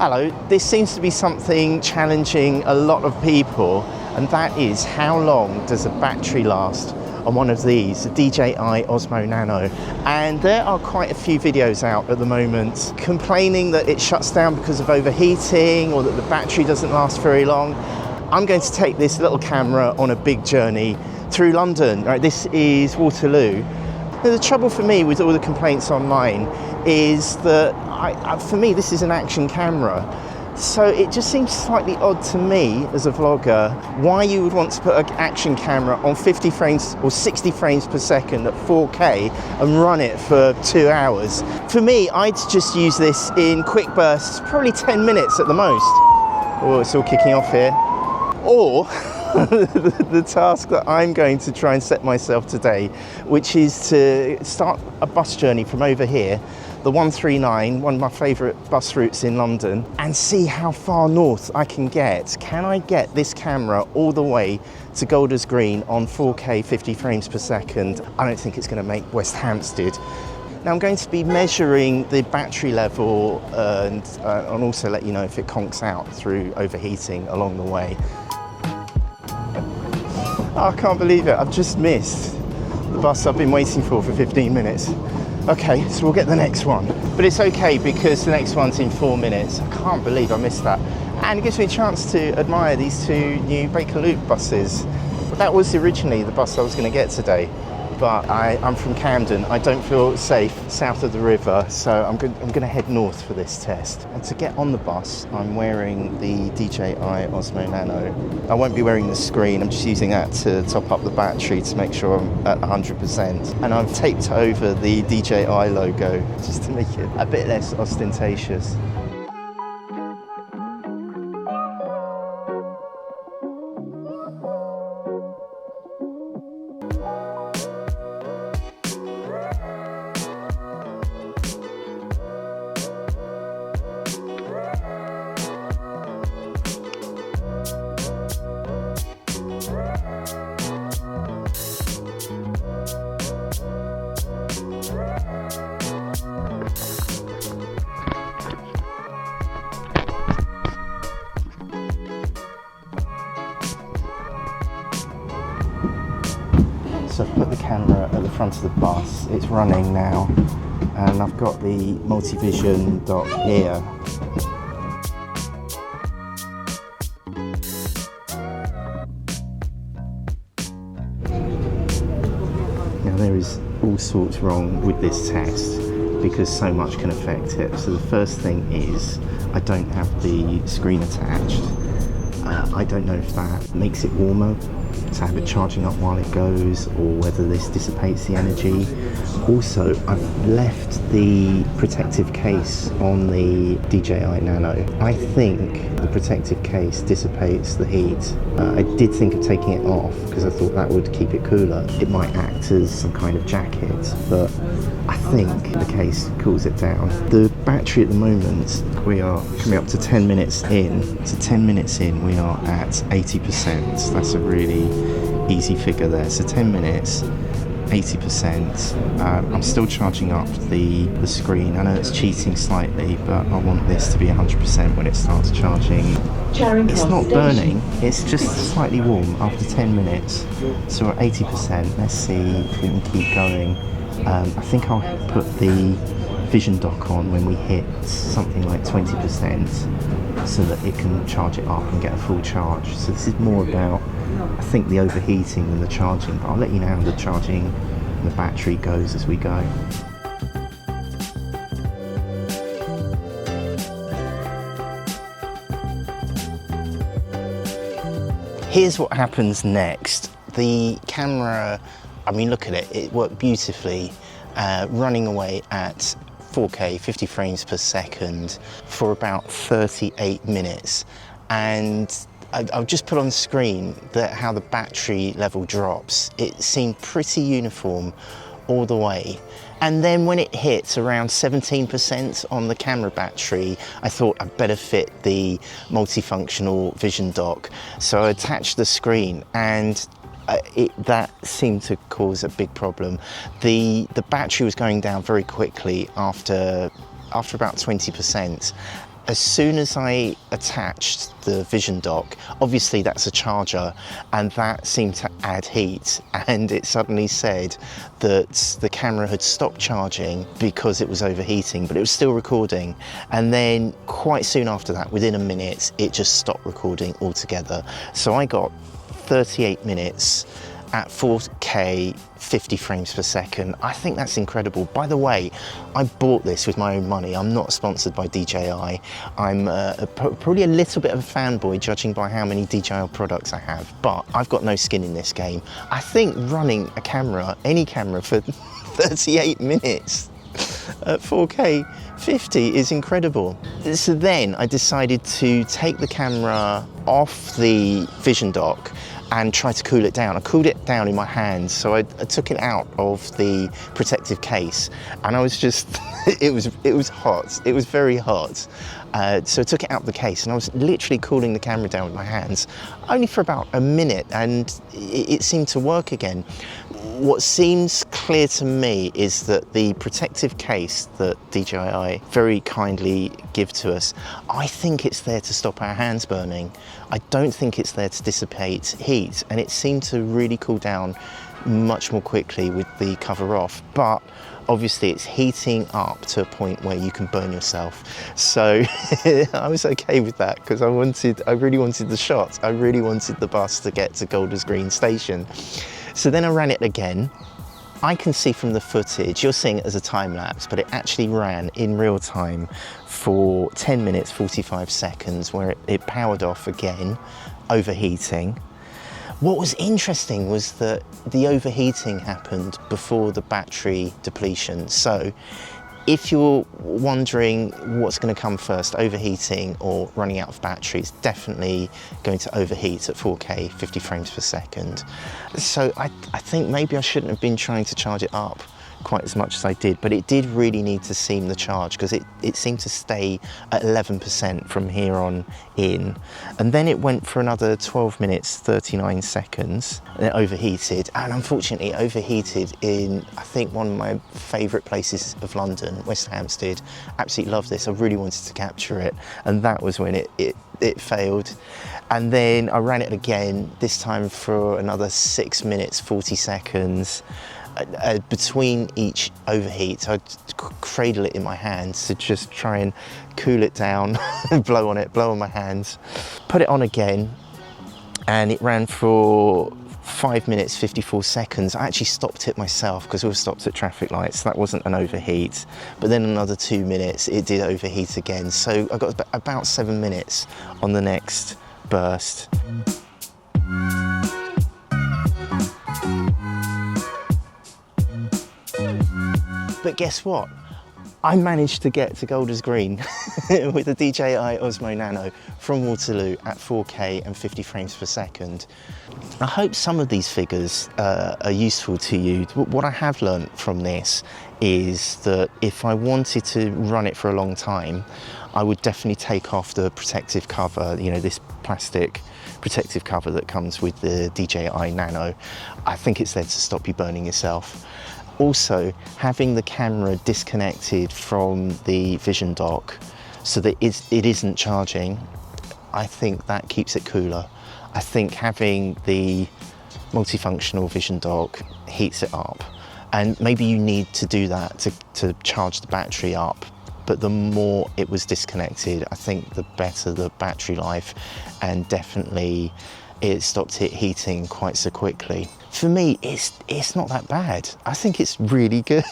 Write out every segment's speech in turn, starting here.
Hello, this seems to be something challenging a lot of people, and that is how long does a battery last on one of these, the DJI Osmo Nano. And there are quite a few videos out at the moment complaining that it shuts down because of overheating or that the battery doesn't last very long. I'm going to take this little camera on a big journey through London. Right, this is Waterloo. Now, the trouble for me with all the complaints online is that for me this is an action camera, so it just seems slightly odd to me as a vlogger why you would want to put an action camera on 50 frames or 60 frames per second at 4K and run it for 2 hours. For me, I'd just use this in quick bursts, probably 10 minutes at the most. Oh, it's all kicking off here. Or the task that I'm going to try and set myself today, which is to start a bus journey from over here, the 139, one of my favourite bus routes in London, and see how far north I can get. Can I get this camera all the way to Golders Green on 4K 50 frames per second? I don't think it's going to make West Hampstead. Now I'm going to be measuring the battery level and also let you know if it conks out through overheating along the way. Oh, I can't believe it, I've just missed the bus I've been waiting for 15 minutes. Okay, so we'll get the next one. But it's okay because the next one's in 4 minutes. I can't believe I missed that. And it gives me a chance to admire these two new Bakerloop buses. That was originally the bus I was going to get today, but I'm from Camden. I don't feel safe south of the river, so I'm going to head north for this test. And to get on the bus, I'm wearing the DJI Osmo Nano. I won't be wearing the screen, I'm just using that to top up the battery to make sure I'm at 100%. And I've taped over the DJI logo just to make it a bit less ostentatious. So I've put the camera at the front of the bus, it's running now, and I've got the multi-vision dock here. Now there is all sorts wrong with this test because so much can affect it. So the first thing is I don't have the screen attached. I don't know if that makes it warmer to have it charging up while it goes, or whether this dissipates the energy. Also, I've left the protective case on the DJI Nano. I think the protective case dissipates the heat. I did think of taking it off because I thought that would keep it cooler. It might act as some kind of jacket, but I think the case cools it down. The battery at the moment, we are coming up to 10 minutes in. So 10 minutes in, we are at 80%. That's a really easy figure there. So 10 minutes, 80%. I'm still charging up the screen. I know it's cheating slightly, but I want this to be 100% when it starts charging. It's not burning, it's just slightly warm after 10 minutes. So we're at 80%. Let's see if we can keep going. I think I'll put the vision dock on when we hit something like 20% so that it can charge it up and get a full charge. So this is more about, I think, the overheating than the charging, but I'll let you know how the charging and the battery goes as we go. Here's what happens next. The camera, I mean, look at it, it worked beautifully, running away at 4K 50 frames per second for about 38 minutes. And I've just put on the screen how the battery level drops. It seemed pretty uniform all the way. And then when it hits around 17% on the camera battery, I thought I'd better fit the multifunctional vision dock. So I attached the screen, and that seemed to cause a big problem. The battery was going down very quickly after about 20%, as soon as I attached the vision dock, obviously that's a charger, and that seemed to add heat, and it suddenly said that the camera had stopped charging because it was overheating, but it was still recording. And then quite soon after that, within a minute, it just stopped recording altogether. So I got 38 minutes at 4K, 50 frames per second. I think that's incredible. By the way, I bought this with my own money. I'm not sponsored by DJI. I'm probably a little bit of a fanboy, judging by how many DJI products I have, but I've got no skin in this game. I think running a camera, any camera, for 38 minutes at 4K 50 is incredible. So then I decided to take the camera off the vision dock and try to cool it down. I cooled it down in my hands, so I took it out of the protective case, and I was just, it was hot. It was very hot. So I took it out of the case, and I was literally cooling the camera down with my hands, only for about a minute, and it seemed to work again. What seems clear to me is that the protective case that DJI very kindly give to us, I think it's there to stop our hands burning. I don't think it's there to dissipate heat, and it seemed to really cool down much more quickly with the cover off. But obviously it's heating up to a point where you can burn yourself. So I was okay with that, because I really wanted the shot. I really wanted the bus to get to Golders Green Station. So then I ran it again. I can see from the footage, you're seeing it as a time lapse, but it actually ran in real time for 10 minutes, 45 seconds, where it powered off again, overheating. What was interesting was that the overheating happened before the battery depletion. So if you're wondering what's going to come first, overheating or running out of battery, it's definitely going to overheat at 4K, 50 frames per second. So I think maybe I shouldn't have been trying to charge it up quite as much as I did, but it did really need to seem the charge, because it seemed to stay at 11% from here on in. And then it went for another 12 minutes, 39 seconds, and it overheated. And unfortunately, overheated in, I think, one of my favourite places of London, West Hampstead. Absolutely love this. I really wanted to capture it. And that was when it failed. And then I ran it again, this time for another 6 minutes, 40 seconds. Between each overheat, I'd cradle it in my hands to just try and cool it down, blow on it, blow on my hands, put it on again, and it ran for 5 minutes, 54 seconds. I actually stopped it myself, because we were stopped at traffic lights. That wasn't an overheat. But then another 2 minutes, it did overheat again. So I got about 7 minutes on the next burst. But guess what? I managed to get to Golders Green with the DJI Osmo Nano from Waterloo at 4K and 50 frames per second. I hope some of these figures are useful to you. What I have learnt from this is that if I wanted to run it for a long time, I would definitely take off the protective cover, you know, this plastic protective cover that comes with the DJI Nano. I think it's there to stop you burning yourself. Also, having the camera disconnected from the vision dock so that it isn't charging, I think that keeps it cooler. I think having the multifunctional vision dock heats it up, and maybe you need to do that to charge the battery up. But the more it was disconnected, I think the better the battery life, and definitely it stopped it heating quite so quickly. For me, it's not that bad. I think it's really good.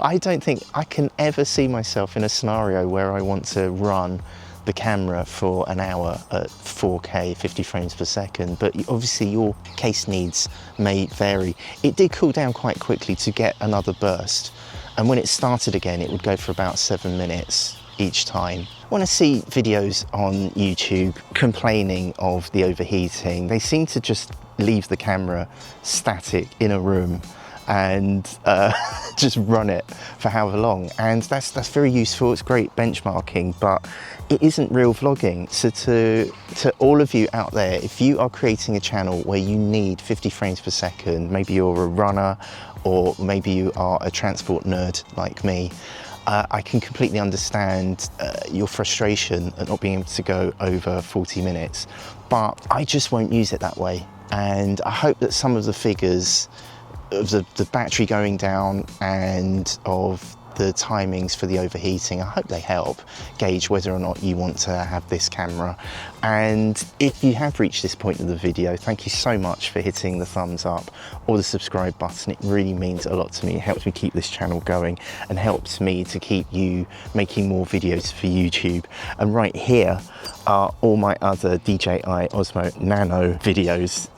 I don't think I can ever see myself in a scenario where I want to run the camera for an hour at 4K, 50 frames per second, but obviously your case needs may vary. It did cool down quite quickly to get another burst, and when it started again, it would go for about 7 minutes each time. When I see videos on YouTube complaining of the overheating, they seem to just leave the camera static in a room and just run it for however long, and that's very useful. It's great benchmarking, but it isn't real vlogging. So to all of you out there, if you are creating a channel where you need 50 frames per second, maybe you're a runner or maybe you are a transport nerd like me, I can completely understand your frustration at not being able to go over 40 minutes, but I just won't use it that way. And I hope that some of the figures of the battery going down and of the timings for the overheating, I hope they help gauge whether or not you want to have this camera. And if you have reached this point of the video, thank you so much for hitting the thumbs up or the subscribe button. It really means a lot to me. It helps me keep this channel going and helps me to keep you making more videos for YouTube. And right here are all my other DJI Osmo Nano videos.